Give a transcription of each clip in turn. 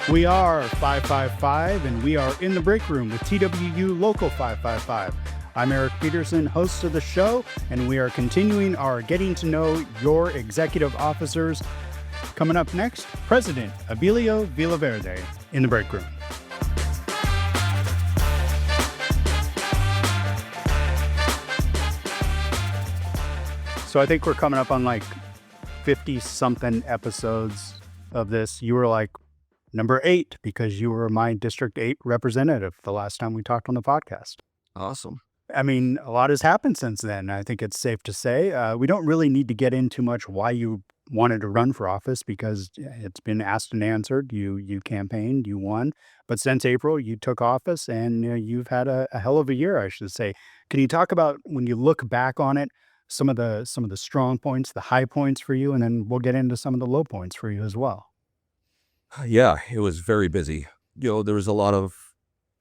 We are 555, and we are in the break room with TWU Local 555. I'm Eric Peterson, host of the show, and we are continuing our Getting to Know Your Executive Officers. Coming up next, President Abilio Villaverde in the break room. So I think we're coming up on like 50-something episodes of this. You were like number 8 because you were my District 8 representative the last time we talked on the podcast. Awesome. I mean, a lot has happened since then. I think it's safe to say. We don't really need to get into much why you wanted to run for office because it's been asked and answered. You campaigned, you won. But since April, you took office and you've had a hell of a year, I should say. Can you talk about, when you look back on it, some of the strong points, the high points for you, and then we'll get into some of the low points for you as well. Yeah, it was very busy. There was a lot of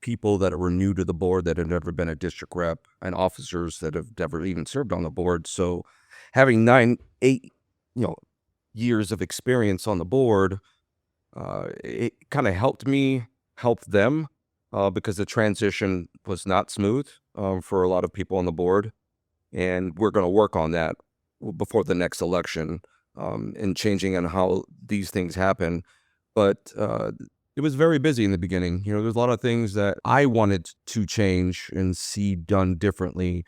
people that were new to the board that had never been a district rep and officers that have never even served on the board. So having 8 years of experience on the board, it kind of helped me help them because the transition was not smooth for a lot of people on the board. And we're going to work on that before the next election and changing on how these things happen. But it was very busy in the beginning. There's a lot of things that I wanted to change and see done differently.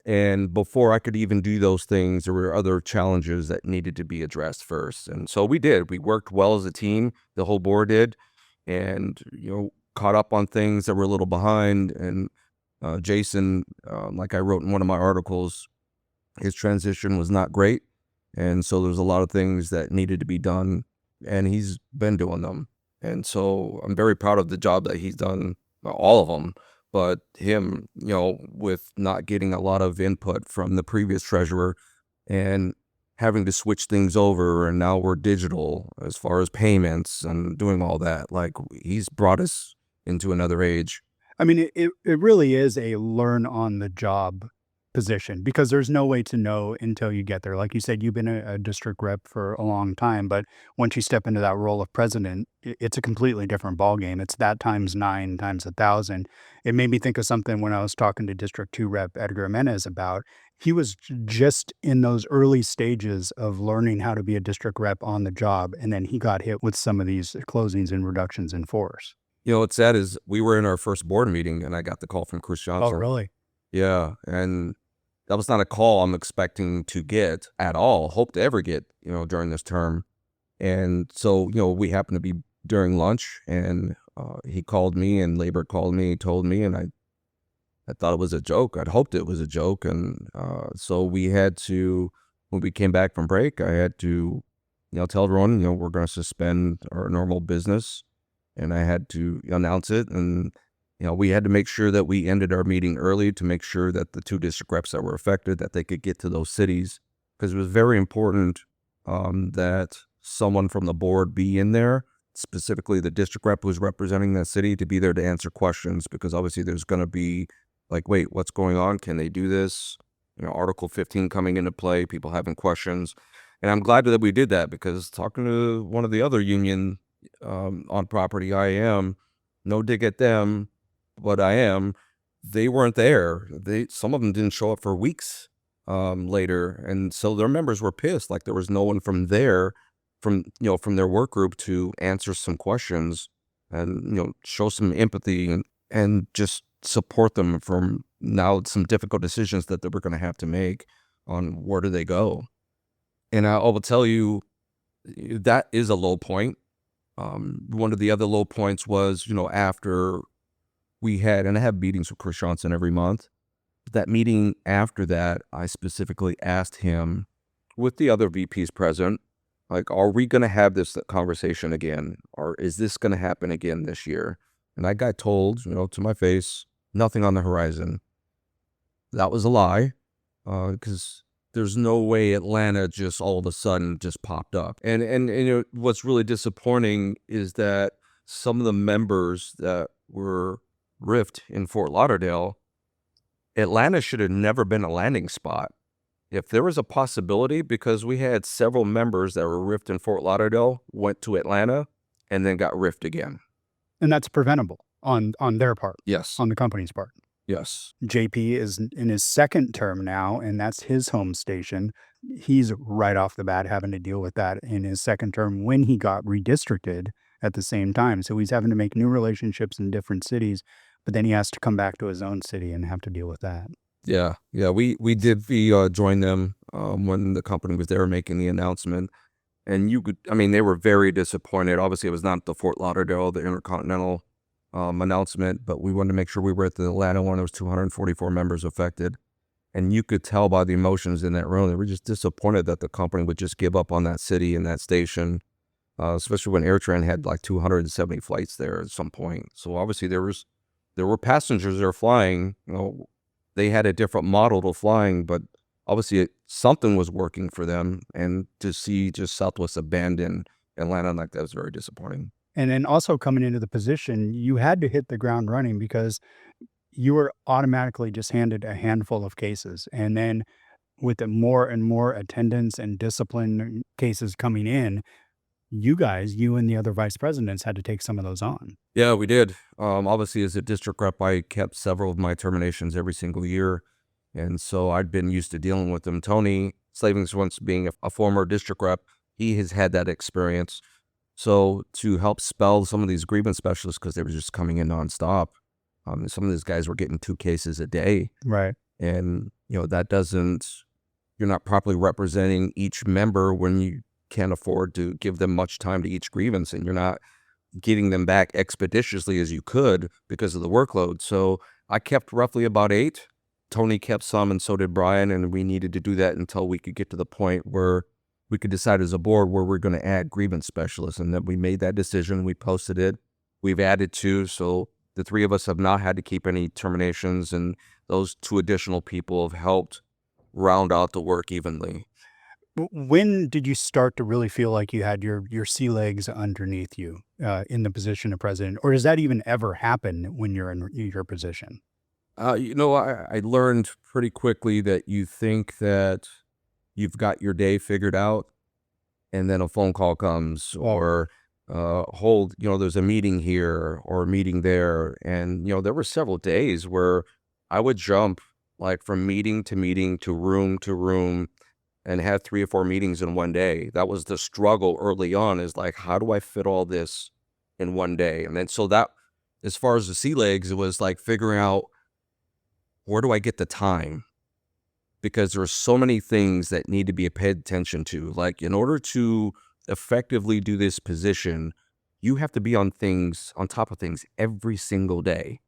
And before I could even do those things, there were other challenges that needed to be addressed first. And so we did. We worked well as a team. The whole board did. And, caught up on things that were a little behind. And Jason, like I wrote in one of my articles, his transition was not great. And so there's a lot of things that needed to be done. And he's been doing them. And so I'm very proud of the job that he's done, all of them. But him, with not getting a lot of input from the previous treasurer and having to switch things over, and now we're digital as far as payments and doing all that. Like, he's brought us into another age. I mean, it really is a learn on the job position because there's no way to know until you get there. Like you said, you've been a district rep for a long time, but once you step into that role of president, it's a completely different ballgame. It's that times 9 times 1,000. It made me think of something when I was talking to District 2 Rep Edgar Jimenez about. He was just in those early stages of learning how to be a district rep on the job, and then he got hit with some of these closings and reductions in force. What's sad is we were in our first board meeting and I got the call from Chris Johnson. Oh, really? Yeah. And that was not a call I'm expecting to get at all, hope to ever get, during this term. And so, we happened to be during lunch and he called me and Labor called me, told me, and I thought it was a joke. I'd hoped it was a joke. And so we had to, when we came back from break, I had to, tell everyone, we're going to suspend our normal business. And I had to announce it. And, we had to make sure that we ended our meeting early to make sure that the 2 district reps that were affected, that they could get to those cities. Because it was very important that someone from the board be in there, specifically the district rep who's representing that city, to be there to answer questions. Because obviously there's going to be like, wait, what's going on? Can they do this? Article 15 coming into play, people having questions. And I'm glad that we did that because talking to one of the other union on property, IAM, no dig at them, but IAM, they weren't there. Some of them didn't show up for weeks later. And so their members were pissed. Like there was no one from their work group to answer some questions and, show some empathy and just support them from now some difficult decisions that they were going to have to make on where do they go. And I will tell you, that is a low point. One of the other low points was, after we had, and I have meetings with Chris Johnson every month, that meeting after that, I specifically asked him with the other VPs present, like, are we going to have this conversation again? Or is this going to happen again this year? And I got told, to my face, nothing on the horizon. That was a lie, because there's no way Atlanta just all of a sudden just popped up. And what's really disappointing is that some of the members that were rift in Fort Lauderdale, Atlanta should have never been a landing spot. If there was a possibility, because we had several members that were rift in Fort Lauderdale, went to Atlanta, and then got riffed again. And that's preventable on their part, Yes. on the company's part. Yes. JP is in his second term now, and that's his home station. He's right off the bat having to deal with that in his second term when he got redistricted at the same time. So he's having to make new relationships in different cities, but then he has to come back to his own city and have to deal with that. Yeah. Yeah. We join them when the company was there making the announcement. And they were very disappointed. Obviously, it was not the Fort Lauderdale, the Intercontinental announcement, but we wanted to make sure we were at the Atlanta one. There was 244 members affected. And you could tell by the emotions in that room, they were just disappointed that the company would just give up on that city and that station, especially when AirTran had like 270 flights there at some point. So obviously there were passengers there flying. They had a different model to flying, but obviously something was working for them. And to see just Southwest abandon Atlanta like that was very disappointing. And then also coming into the position, you had to hit the ground running because you were automatically just handed a handful of cases. And then with the more and more attendance and discipline cases coming in, you and the other vice presidents had to take some of those on. Yeah, we did. Obviously, as a district rep, I kept several of my terminations every single year. And so I'd been used to dealing with them. Tony Slavings, once being a former district rep, he has had that experience. So to help spell some of these grievance specialists, because they were just coming in nonstop, some of these guys were getting 2 cases a day. Right. And, you're not properly representing each member when you can't afford to give them much time to each grievance, and you're not getting them back expeditiously as you could because of the workload. So I kept roughly about 8. Tony kept some, and so did Brian, and we needed to do that until we could get to the point where we could decide as a board where we're going to add grievance specialists. And then we made that decision. We posted it. We've added 2. So the 3 of us have not had to keep any terminations, and those 2 additional people have helped round out the work evenly. When did you start to really feel like you had your sea legs underneath you in the position of president? Or does that even ever happen when you're in your position? I learned pretty quickly that you think that you've got your day figured out, and then a phone call comes, or there's a meeting here or a meeting there. And, there were several days where I would jump like from meeting to room and have 3 or 4 meetings in one day. That was the struggle early on, is like, how do I fit all this in one day? And then, so that, as far as the sea legs, it was like figuring out, where do I get the time? Because there are so many things that need to be paid attention to. Like, in order to effectively do this position, you have to be on top of things every single day.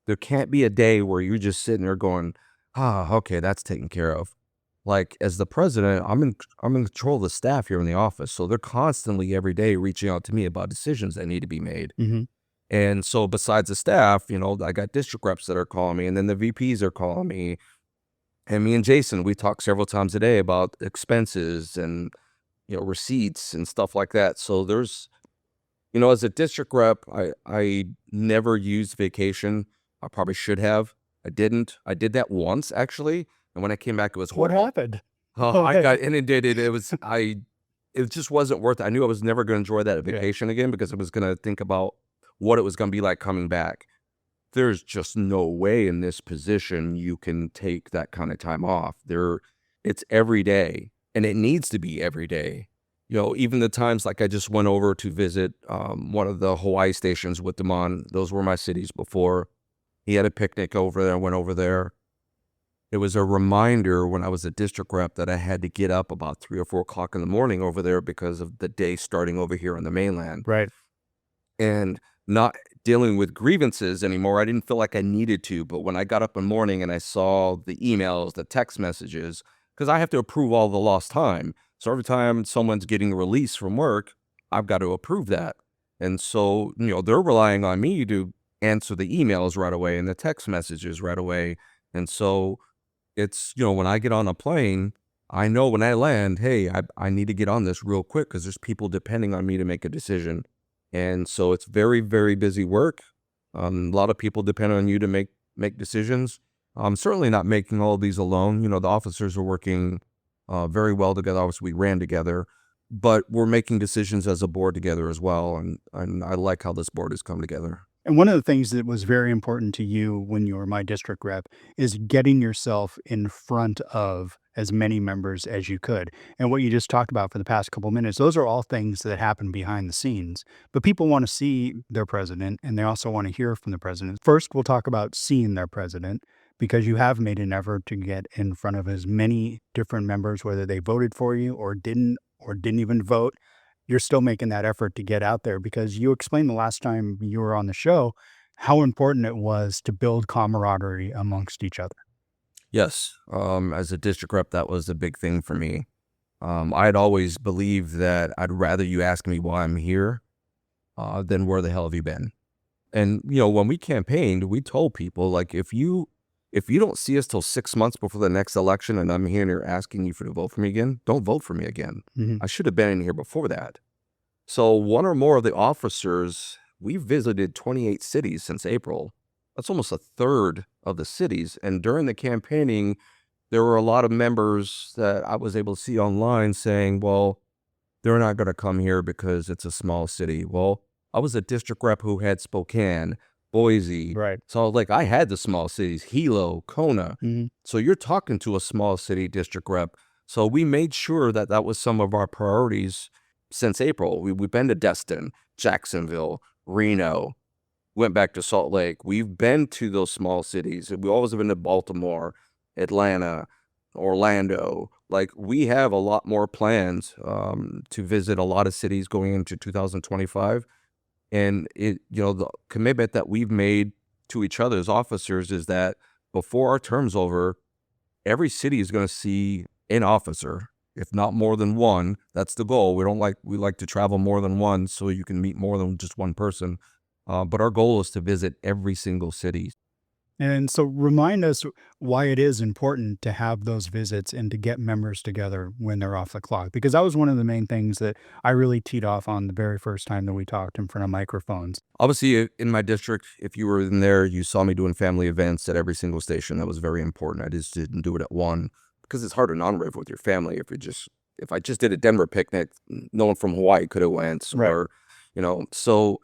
There can't be a day where you're just sitting there going, okay, that's taken care of. Like, as the president, I'm in control of the staff here in the office. So they're constantly every day reaching out to me about decisions that need to be made. Mm-hmm. And so besides the staff, I got district reps that are calling me, and then the VPs are calling me. And me and Jason, we talk several times a day about expenses and, receipts and stuff like that. So there's, as a district rep, I never used vacation. I probably should have. I didn't. I did that once, actually. And when I came back, it was What horrible. happened? I got inundated. It just wasn't worth it. I knew I was never going to enjoy that vacation again, because I was going to think about what it was going to be like coming back. There's just no way in this position you can take that kind of time off. It's every day, and it needs to be every day. Even the times like I just went over to visit one of the Hawaii stations with Damon. Those were my cities before. He had a picnic over there. I went over there. It was a reminder when I was a district rep that I had to get up about 3 or 4 o'clock in the morning over there because of the day starting over here on the mainland. Right. And not dealing with grievances anymore. I didn't feel like I needed to. But when I got up in the morning and I saw the emails, the text messages, because I have to approve all the lost time. So every time someone's getting released from work, I've got to approve that. And so, they're relying on me to answer the emails right away and the text messages right away. And so it's, when I get on a plane, I know when I land, hey, I need to get on this real quick because there's people depending on me to make a decision. And so it's very, very busy work. A lot of people depend on you to make decisions. I'm certainly not making all of these alone. The officers are working very well together. Obviously, we ran together. but we're making decisions as a board together as well. And I like how this board has come together. And one of the things that was very important to you when you were my district rep is getting yourself in front of as many members as you could. And what you just talked about for the past couple minutes, those are all things that happen behind the scenes. But people want to see their president and they also want to hear from the president. First, we'll talk about seeing their president because you have made an effort to get in front of as many different members, whether they voted for you or didn't even vote. You're still making that effort to get out there because you explained the last time you were on the show how important it was to build camaraderie amongst each other. Yes, as a district rep, that was a big thing for me. I'd always believed that I'd rather you ask me why I'm here than where the hell have you been. And when we campaigned, we told people, like, if you don't see us till 6 months before the next election, and I'm here and you're asking you to vote for me again, don't vote for me again. Mhm. I should have been in here before that. So one or more of the officers, we visited 28 cities since April. That's almost a third of the cities. And during the campaigning, there were a lot of members that I was able to see online saying, well, they're not going to come here because it's a small city. Well, I was a district rep who had Spokane, Boise. Right. So, like, I had the small cities, Hilo, Kona. Mhm. So you're talking to a small city district rep. So we made sure that that was some of our priorities since April. We've been to Destin, Jacksonville, Reno, went back to Salt Lake. We've been to those small cities. We always have been to Baltimore, Atlanta, Orlando. Like, we have a lot more plans to visit a lot of cities going into 2025. And the commitment that we've made to each other as officers is that before our term's over, every city is going to see an officer, if not more than one. That's the goal. We like to travel more than one so you can meet more than just one person. But our goal is to visit every single city. And so remind us why it is important to have those visits and to get members together when they're off the clock. Because that was one of the main things that I really teed off on the very first time that we talked in front of microphones. Obviously, in my district, if you were in there, you saw me doing family events at every single station. That was very important. I just didn't do it at one because it's hard to non-riv with your family. If I just did a Denver picnic, no one from Hawaii could have went, Right. or So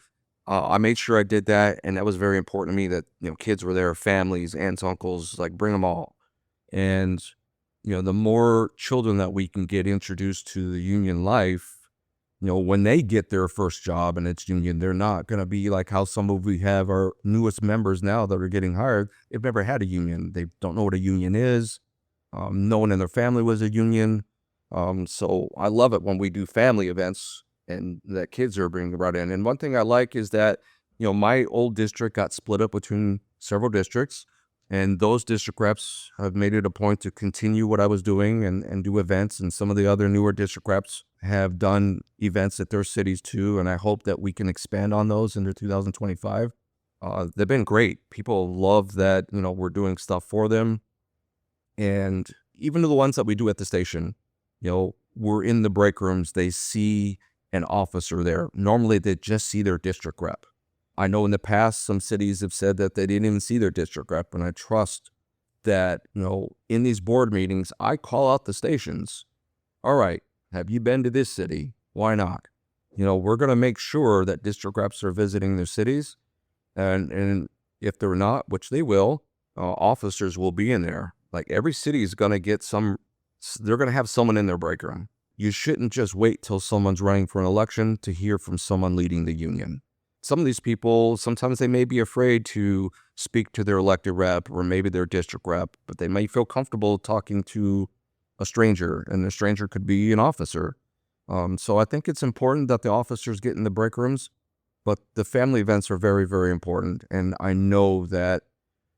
I made sure I did that, and that was very important to me. That kids were there, families, aunts, uncles, like, bring them all. And the more children that we can get introduced to the union life, when they get their first job and it's union, they're not going to be like how some of we have our newest members now that are getting hired. They've never had a union. They don't know what a union is. No one in their family was a union. So I love it when we do family events and that kids are being brought in. And one thing I like is that, my old district got split up between several districts. And those district reps have made it a point to continue what I was doing and do events. And some of the other newer district reps have done events at their cities too. And I hope that we can expand on those into 2025. They've been great. People love that, we're doing stuff for them. And even the ones that we do at the station, we're in the break rooms. They see an officer there. Normally, they just see their district rep. I know in the past, some cities have said that they didn't even see their district rep, and I trust that, in these board meetings, I call out the stations. All right, have you been to this city? Why not? We're going to make sure that district reps are visiting their cities, and if they're not, which they will, officers will be in there. Like, every city is going to get they're going to have someone in their break room. You shouldn't just wait till someone's running for an election to hear from someone leading the union. Some of these people, sometimes they may be afraid to speak to their elected rep or maybe their district rep, but they may feel comfortable talking to a stranger, and the stranger could be an officer. So I think it's important that the officers get in the break rooms, but the family events are very, very important. And I know that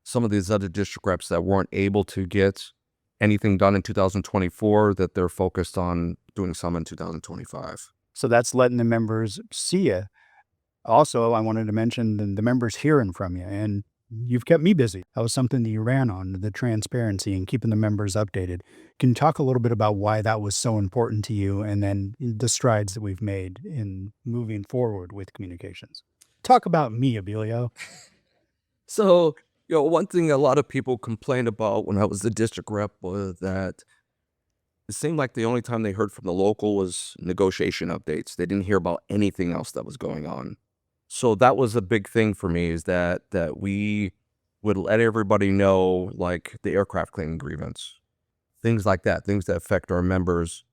some of these other district reps that weren't able to get anything done in 2024, that they're focused on doing some in 2025. So that's letting the members see you. Also, I wanted to mention the members hearing from you, and you've kept me busy. That was something that you ran on, the transparency and keeping the members updated. Can you talk a little bit about why that was so important to you and then the strides that we've made in moving forward with communications? Talk about me, Abilio. So, one thing a lot of people complained about when I was the district rep was that it seemed like the only time they heard from the local was negotiation updates. They didn't hear about anything else that was going on. So that was a big thing for me, is that we would let everybody know, like the aircraft cleaning grievance, things like that, things that affect our members,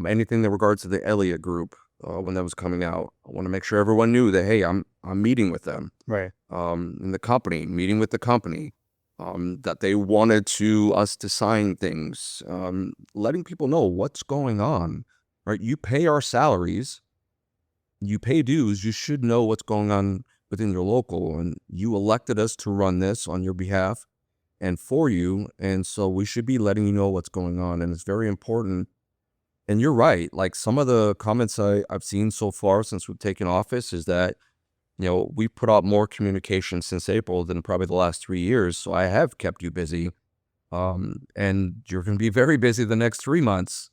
anything in regards to the Elliott group when that was coming out. I want to make sure everyone knew that, hey, I'm meeting with them, Right. in the company, meeting with the company, that they wanted us to sign things, letting people know what's going on, right? You pay our salaries, you pay dues, you should know what's going on within your local, and you elected us to run this on your behalf and for you. And so we should be letting you know what's going on. And it's very important. And you're right. Like some of the comments I've seen so far since we've taken office is that, we put out more communication since April than probably the last 3 years. So I have kept you busy. And you're going to be very busy the next 3 months,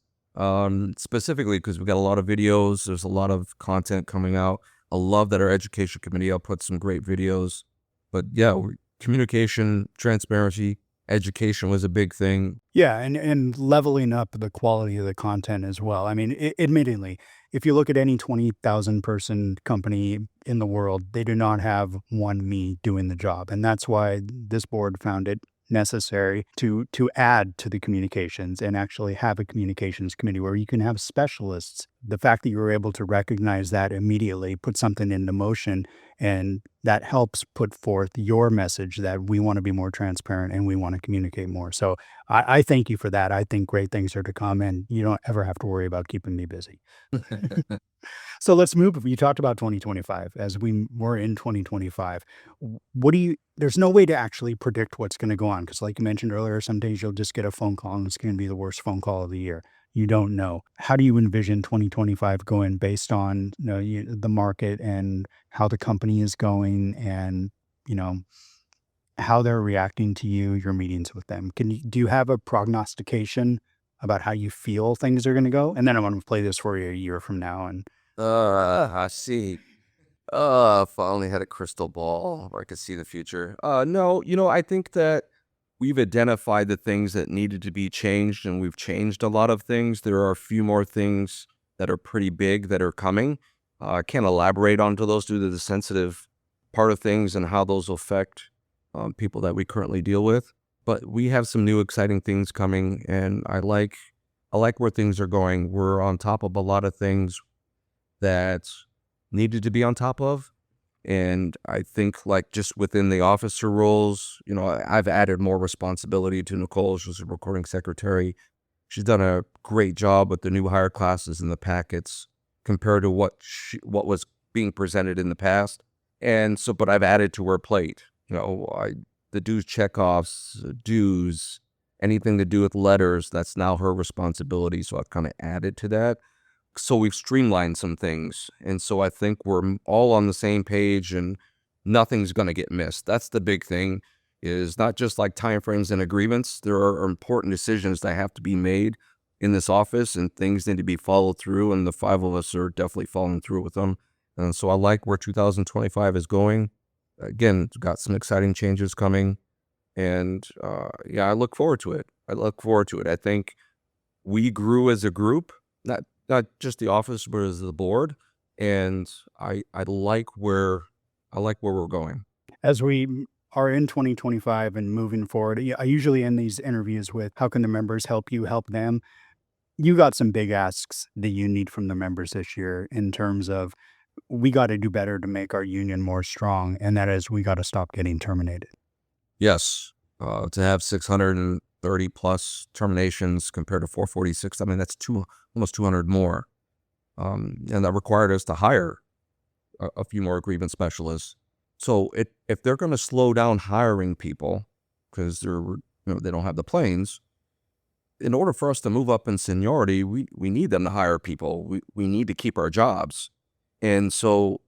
specifically because we got a lot of videos. There's a lot of content coming out. I love that our education committee output some great videos. But yeah, communication, transparency, education was a big thing. Yeah, and leveling up the quality of the content as well. I mean, admittedly, if you look at any 20,000 person company in the world, they do not have one me doing the job. And that's why this board found it necessary to add to the communications and actually have a communications committee where you can have specialists. The fact that you were able to recognize that immediately, put something into motion, and that helps put forth your message that we want to be more transparent and we want to communicate more. So I thank you for that. I think great things are to come, and you don't ever have to worry about keeping me busy. So let's move. You talked about 2025 as we were in 2025. What do you, there's no way to actually predict what's going to go on. Cause like you mentioned earlier, some days you'll just get a phone call and it's going to be the worst phone call of the year. You don't know. How do you envision 2025 going based on, the market and how the company is going and, you know, how they're reacting to you, your meetings with them? Do you have a prognostication about how you feel things are going to go? And then I'm going to play this for you a year from now. And I see. If I only had a crystal ball where I could see the future. No, I think that we've identified the things that needed to be changed, and we've changed a lot of things. There are a few more things that are pretty big that are coming. I can't elaborate onto those due to the sensitive part of things and how those affect people that we currently deal with. But we have some new exciting things coming, and I like where things are going. We're on top of a lot of things that needed to be on top of. And I think like just within the officer roles, I've added more responsibility to Nicole. She's a recording secretary. She's done a great job with the new hire classes and the packets compared to what was being presented in the past. And so, but I've added to her plate, the dues checkoffs, dues, anything to do with letters, that's now her responsibility. So I've kind of added to that. So we've streamlined some things. And so I think we're all on the same page and nothing's going to get missed. That's the big thing, is not just like timeframes and agreements. There are important decisions that have to be made in this office and things need to be followed through. And the five of us are definitely following through with them. And so I like where 2025 is going. Again, it's got some exciting changes coming. And yeah, I look forward to it. I think we grew as a group, not just the office, but as the board. And I like where we're going. as we are in 2025 and moving forward, I usually end these interviews with how can the members help you help them? You got some big asks that you need from the members this year in terms of we got to do better to make our union more strong. And that is, we got to stop getting terminated. Yes. To have 630 plus terminations compared to 446, I mean, that's almost 200 more. And that required us to hire a few more grievance specialists. So if they're going to slow down hiring people because they don't have the planes, in order for us to move up in seniority, we need them to hire people. We need to keep our jobs. And so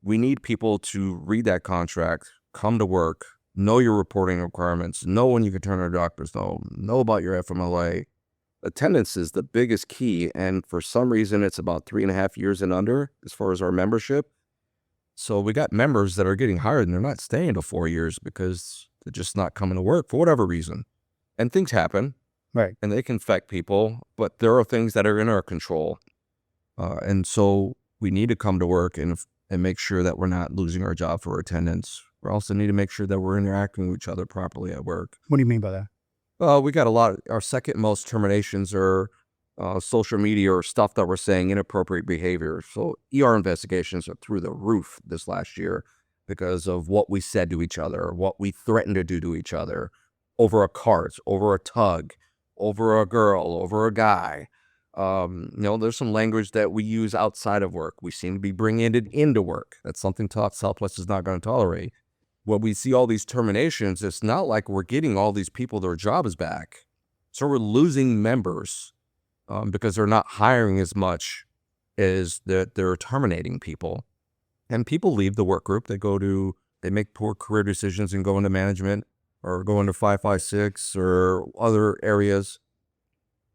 we need people to read that contract, come to work, know your reporting requirements, know when you can turn our doctors, know about your FMLA. Attendance is the biggest key. And for some reason, it's about 3.5 years and under as far as our membership. So we got members that are getting hired and they're not staying to 4 years because they're just not coming to work for whatever reason. And things happen. Right. and they can affect people, but there are things that are in our control. And so we need to come to work and make sure that we're not losing our job for attendance. We also need to make sure that we're interacting with each other properly at work. What do you mean by that? Well, we got a lot. Our second most terminations are social media or stuff that we're saying inappropriate behavior. So ER investigations are through the roof this last year because of what we said to each other, or what we threatened to do to each other over a cart, over a tug, over a girl, over a guy. There's some language that we use outside of work. We seem to be bringing it into work. That's something Southwest is not going to tolerate. When we see all these terminations, it's not like we're getting all these people their jobs back. So we're losing members because they're not hiring as much as they're terminating people. And people leave the work group. They make poor career decisions and go into management or go into 556 or other areas.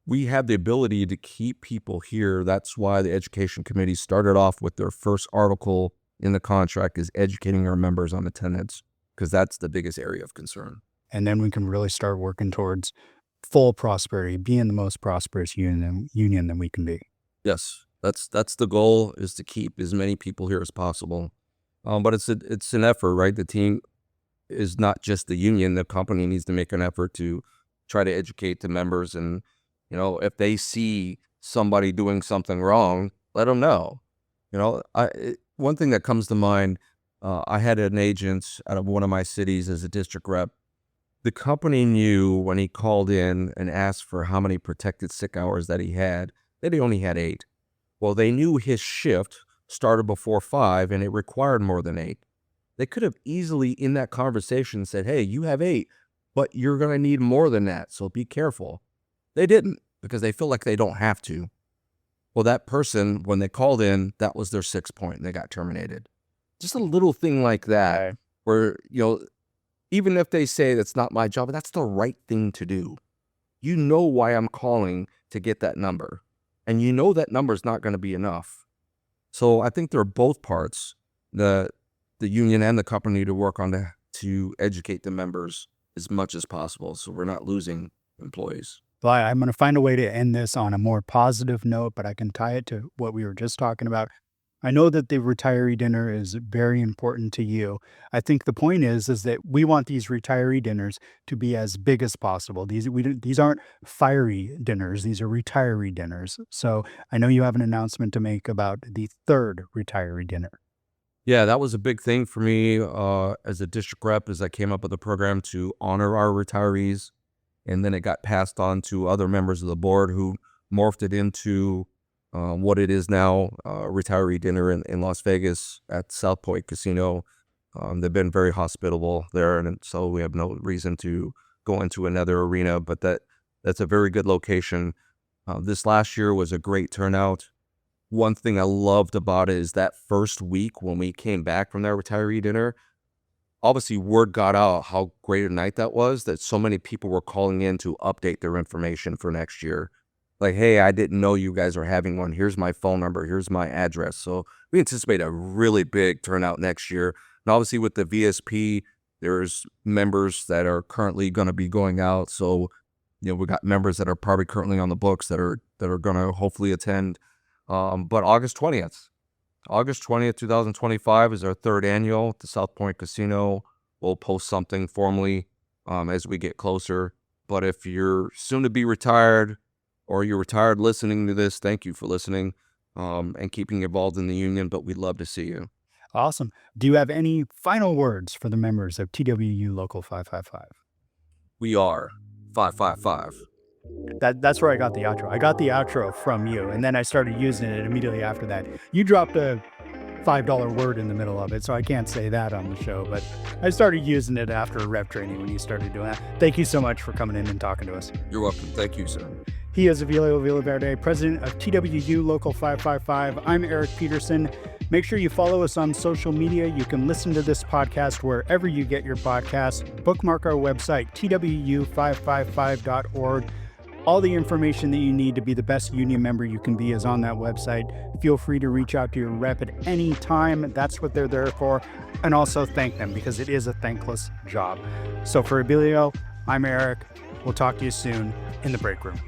We have the ability to keep people here. That's why the education committee started off with their first article in the contract is educating our members on attendance, because that's the biggest area of concern. And then we can really start working towards full prosperity, being the most prosperous union that we can be. Yes, that's the goal, is to keep as many people here as possible. But it's an effort, right? The team is not just the union. The company needs to make an effort to try to educate the members. And, if they see somebody doing something wrong, let them know. One thing that comes to mind, I had an agent out of one of my cities as a district rep. The company knew when he called in and asked for how many protected sick hours that he had, that he only had 8. Well, they knew his shift started before 5 and it required more than 8. They could have easily in that conversation said, hey, you have 8, but you're going to need more than that, so be careful. They didn't, because they feel like they don't have to. Well, that person, when they called in, that was their 6th point and they got terminated. Just a little thing like that, where, even if they say that's not my job, that's the right thing to do. You know why I'm calling to get that number, and you know that number is not going to be enough. So I think there are both parts, the union and the company, to work on to educate the members as much as possible, so we're not losing employees. Well, I'm going to find a way to end this on a more positive note, but I can tie it to what we were just talking about. I know that the retiree dinner is very important to you. I think the point is that we want these retiree dinners to be as big as possible. These aren't fiery dinners; these are retiree dinners. So I know you have an announcement to make about the 3rd retiree dinner. Yeah, that was a big thing for me as a district rep, as I came up with a program to honor our retirees. And then it got passed on to other members of the board who morphed it into what it is now, retiree dinner in Las Vegas at South Point Casino. They've been very hospitable there, and so we have no reason to go into another arena, but that's a very good location. This last year was a great turnout. One thing I loved about it is that first week when we came back from that retiree dinner, obviously word got out how great a night that was, that so many people were calling in to update their information for next year. Like, hey, I didn't know you guys are having one. Here's my phone number. Here's my address. So we anticipate a really big turnout next year. And obviously with the VSP, there's members that are currently going to be going out. So, we got members that are probably currently on the books that are going to hopefully attend. But August 20th, 2025 is our 3rd annual at the South Point Casino. We'll post something formally as we get closer. But if you're soon to be retired, or you're retired listening to this, thank you for listening and keeping involved in the union, but we'd love to see you. Awesome. Do you have any final words for the members of TWU Local 555? We are 555. That's where I got the outro. I got the outro from you, and then I started using it immediately after that. You dropped a $5 word in the middle of it, so I can't say that on the show, but I started using it after rep training when you started doing that. Thank you so much for coming in and talking to us. You're welcome. Thank you, sir. He is Abilio Villaverde, president of TWU Local 555. I'm Eric Peterson. Make sure you follow us on social media. You can listen to this podcast wherever you get your podcasts. Bookmark our website, twu555.org. All the information that you need to be the best union member you can be is on that website. Feel free to reach out to your rep at any time. That's what they're there for. And also thank them, because it is a thankless job. So for Abilio, I'm Eric. We'll talk to you soon in the break room.